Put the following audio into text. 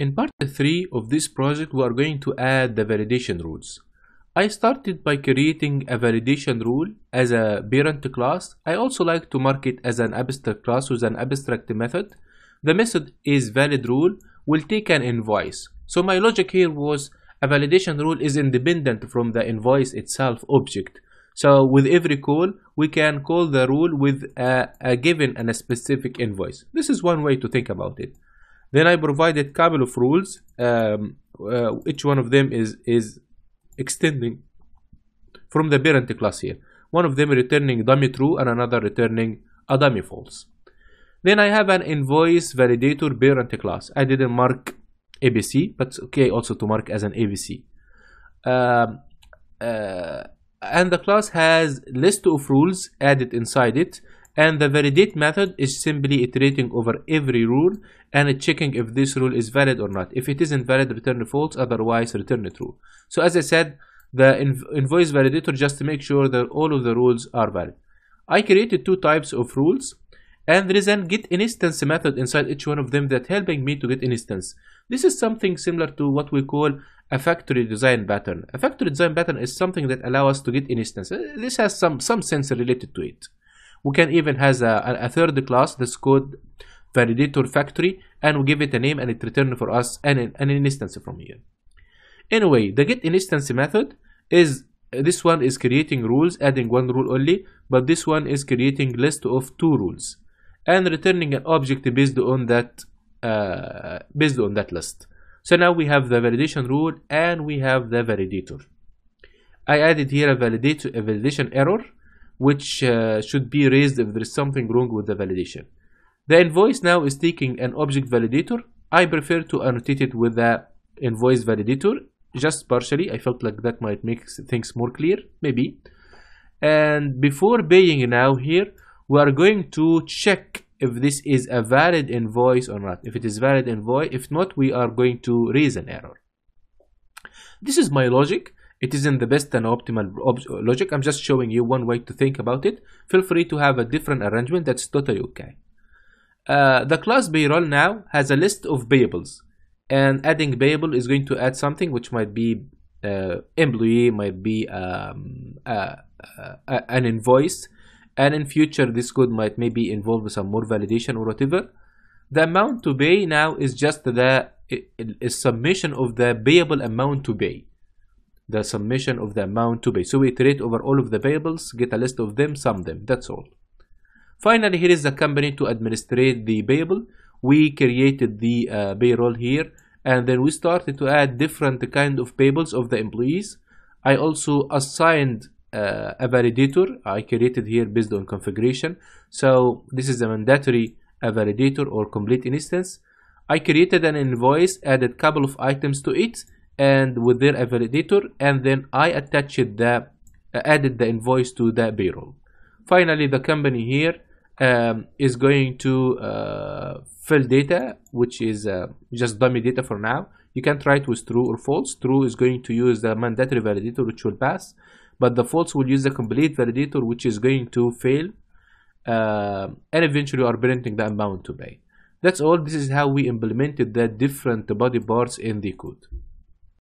In part 3 of this project, we are going to add the validation rules. I started by creating a validation rule as a parent class. I also like to mark it as an abstract class with an abstract method. The method is valid rule will take an invoice. So my logic here was a validation rule is independent from the invoice itself object. So with every call, we can call the rule with a given and a specific invoice. This is one way to think about it. Then I provided a couple of rules. Each one of them is extending from the parent class here. One of them returning dummy true and another returning a dummy false. Then I have an invoice validator parent class. I didn't mark ABC, but it's okay also to mark as an ABC. And the class has list of rules added inside it, and the validate method is simply iterating over every rule and checking if this rule is valid or not. If it isn't valid, return false, otherwise return true. So as I said, the invoice validator just to make sure that all of the rules are valid. I created two types of rules, and there is an get instance method inside each one of them that helping me to get instance. This is something similar to what we call a factory design pattern. A factory design pattern is something that allows us to get instance. This has some sense related to it. We can even has a third class that's called validator factory, and we give it a name and it returns for us an instance from here. Anyway, the get instance method is this one is creating rules, adding one rule only, but this one is creating list of two rules and returning an object based on that list. So now we have the validation rule and we have the validator. I added here a validation error, which should be raised if there is something wrong with the validation. The invoice now is taking an object validator. I prefer to annotate it with the invoice validator, just partially. I felt like that might make things more clear, maybe. And before paying now here, we are going to check if this is a valid invoice or not. If it is valid invoice, if not, we are going to raise an error. This is my logic. It isn't the best and optimal logic. I'm just showing you one way to think about it. Feel free to have a different arrangement. That's totally okay. The class payroll now has a list of payables, and adding payable is going to add something which might be employee, might be an invoice, and in future this code might maybe involve some more validation or whatever. The amount to pay now is just the summation of the payable amount to pay. The summation of the amount to pay. So we iterate over all of the payables, get a list of them, sum them. That's all. Finally, here is the company to administrate the payable. We created the payroll here, and then we started to add different kind of payables of the employees. I also assigned a validator. I created here based on configuration. So this is a mandatory validator or complete instance. I created an invoice, added couple of items to it, and with their validator, and then I attached added the invoice to the payroll. Finally, the company here is going to fill data, which is just dummy data for now. You can try it with true or false. True is going to use the mandatory validator, which will pass, but the false will use the complete validator, which is going to fail, and eventually are printing the amount to pay. That's all. This is how we implemented the different body parts in the code.